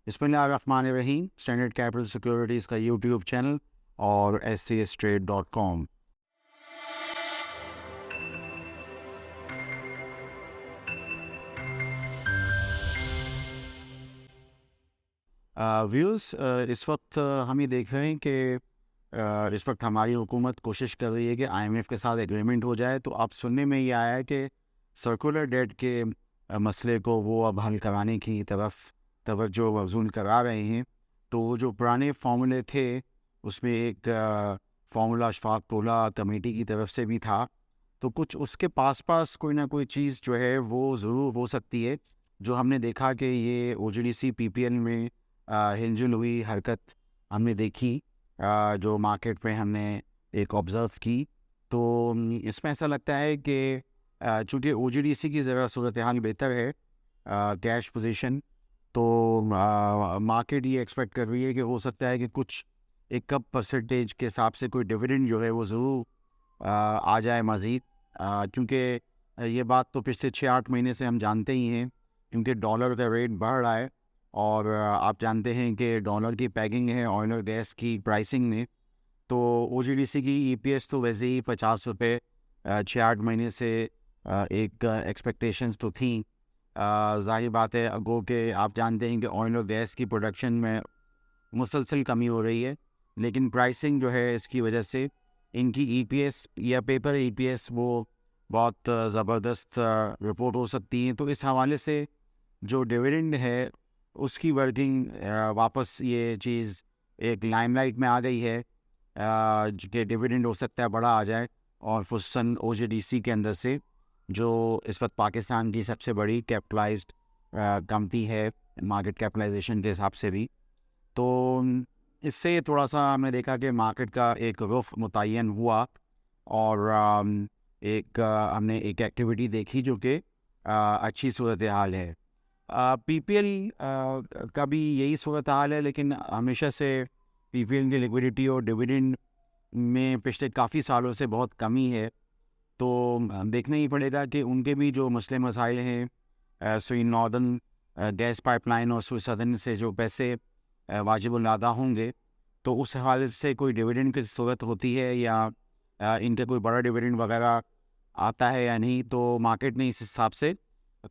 बिस्मिल्लाहिर्रहमानिर्रहीम। Standard capital securities का YouTube channel और scstrade.com। व्यूज़, इस वक्त हम ये देख रहे हैं कि इस वक्त हमारी हुकूमत कोशिश कर रही है कि IMF के साथ एग्रीमेंट हो जाए। तो आप सुनने में ये आया है कि सर्कुलर डेट के मसले को वो अब हल कराने की तरफ तवज्जो मबज़ूल करा रहे हैं। तो वो जो पुराने फार्मूले थे उसमें एक फार्मूला अशफाक तोला कमेटी की तरफ से भी था, तो कुछ उसके पास कोई ना कोई चीज़ जो है वो ज़रूर हो सकती है। जो हमने देखा कि ये OGDC PPL में हिलजुल हुई हरकत हमने देखी, जो मार्केट में हमने एक ऑब्ज़र्व की। तो इसमें ऐसा लगता है कि चूँकि OGDC की ज़रा सूरत हाल बेहतर है, कैश पोजीशन, तो मार्केट ये एक्सपेक्ट कर रही है कि हो सकता है कि कुछ एक कप परसेंटेज के हिसाब से कोई डिविडेंड जो है वो ज़रूर आ जाए मज़ीद। क्योंकि ये बात तो पिछले 6-8 महीने से हम जानते ही हैं, क्योंकि डॉलर का रेट बढ़ रहा है और आप जानते हैं कि डॉलर की पैगिंग है ऑयल और गैस की प्राइसिंग में। तो OGDC की EPS तो वैसे ही 50 रुपये 6-8 महीने से एक एक्सपेक्टेशंस तो थी। ज़ाहिर बात है अगो के आप जानते हैं कि ऑयल और गैस की प्रोडक्शन में मुसलसल कमी हो रही है, लेकिन प्राइसिंग जो है इसकी वजह से इनकी EPS या पेपर EPS वो बहुत ज़बरदस्त रिपोर्ट हो सकती है। तो इस हवाले से जो डिविडेंड है उसकी वर्किंग वापस ये चीज़ एक लाइमलाइट में आ गई है कि डिविडेंड हो सकता है बड़ा आ जाए, और खुसूसन OGDC के अंदर से जो इस वक्त पाकिस्तान की सबसे बड़ी कैपिटलाइज्ड कंपनी है मार्केट कैपिटलाइजेशन के हिसाब से भी। तो इससे थोड़ा सा हमने देखा कि मार्केट का एक रुख मुतय्यन हुआ और हमने एक एक्टिविटी देखी जो कि अच्छी सूरत हाल है। PPL का भी यही सूरत हाल है, लेकिन हमेशा से PPL की लिक्विडिटी और डिविडेंड में पिछले काफ़ी सालों से बहुत कमी है। तो देखना ही पड़ेगा कि उनके भी जो मसले मसाइल हैं, सुई नॉर्दर्न गैस पाइपलाइन और सुई सदर्न से जो पैसे वाजिबुल अदा होंगे, तो उस हवाले से कोई डिविडेंड की सूरत होती है या इनके कोई बड़ा डिविडेंड वगैरह आता है या नहीं। तो मार्केट ने इस हिसाब से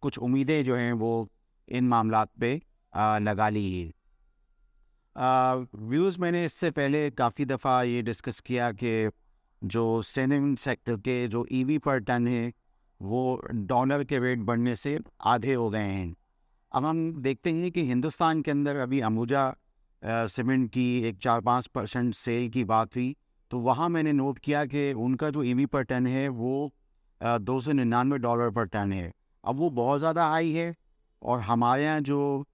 कुछ उम्मीदें जो हैं वो इन मामलात पे लगा ली है। व्यूज़, मैंने इससे पहले काफ़ी दफ़ा ये डिस्कस किया कि जो सेविंग सेक्टर के जो EV पर टन है वो डॉलर के रेट बढ़ने से आधे हो गए हैं। अब हम देखते हैं कि हिंदुस्तान के अंदर अभी अंबुजा सीमेंट की एक 4-5% सेल की बात हुई, तो वहाँ मैंने नोट किया कि उनका जो EV पर टन है वो $299 पर टन है। अब वो बहुत ज़्यादा हाई है, और हमारे यहाँ जो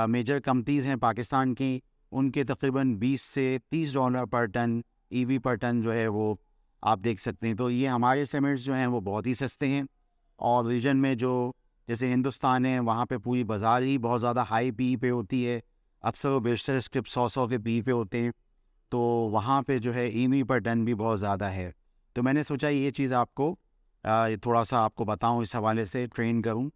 मेजर कंपनीज़ हैं पाकिस्तान की, उनके तकरीबन 20 से $30 पर टन EV पर टन जो है वो आप देख सकते हैं। तो ये हमारे सीमेंट्स जो हैं वो बहुत ही सस्ते हैं, और रीजन में जो जैसे हिंदुस्तान है वहाँ पे पूरी बाज़ार ही बहुत ज़्यादा हाई PE पे होती है। अक्सर वो बेशतर स्क्रिप्ट 100 के PE पे होते हैं, तो वहाँ पे जो है EV पर टन भी बहुत ज़्यादा है। तो मैंने सोचा ये चीज़ आपको थोड़ा सा आपको बताऊँ, इस हवाले से ट्रेन करूँ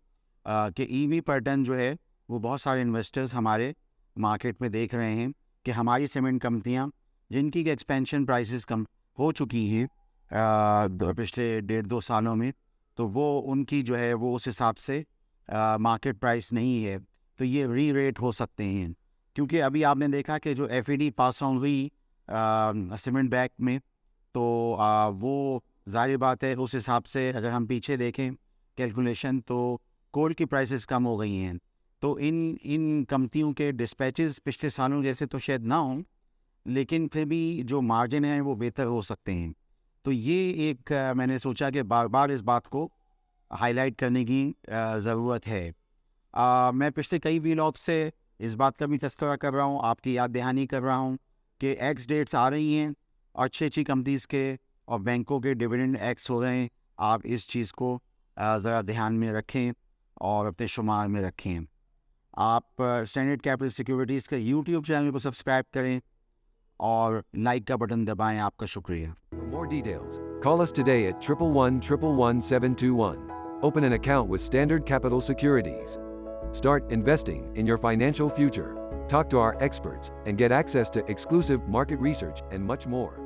कि EV पर टन जो है वो बहुत सारे इन्वेस्टर्स हमारे मार्केट में देख रहे हैं कि हमारी सीमेंट कंपनियाँ जिनकी एक्सपेंशन प्राइसेस कम हो चुकी हैं पिछले 1.5-2 सालों में, तो वो उनकी जो है वो उस हिसाब से मार्केट प्राइस नहीं है, तो ये री-रेट हो सकते हैं। क्योंकि अभी आपने देखा कि जो FED पास ऑन हुई सीमेंट बैग में, तो वो ज़ाहिर बात है उस हिसाब से अगर हम पीछे देखें कैलकुलेशन, तो कोल की प्राइसेस कम हो गई हैं। तो इन कंपनियों के डिस्पैचेस पिछले सालों जैसे तो शायद ना हों, लेकिन फिर भी जो मार्जिन है वो बेहतर हो सकते हैं। तो ये एक मैंने सोचा कि बार बार इस बात को हाईलाइट करने की ज़रूरत है। मैं पिछले कई व्लॉग से इस बात का भी तज़किरा कर रहा हूँ, आपकी याद दहानी कर रहा हूँ कि एक्स डेट्स आ रही हैं और अच्छी कंपनीज़ के और बैंकों के डिविडेंड एक्स हो रहे हैं। आप इस चीज़ को ज़रा ध्यान में रखें और अपने शुमार में रखें। आप स्टैंडर्ड कैपिटल सिक्योरिटीज़ के यूट्यूब चैनल को सब्सक्राइब करें और लाइक का बटन दबाएं। आपका शुक्रिया। For more details, call us today at 111-111-721. Open an account with Standard Capital Securities. Start investing in your financial future. talk to our experts, and get access to exclusive market research and much more.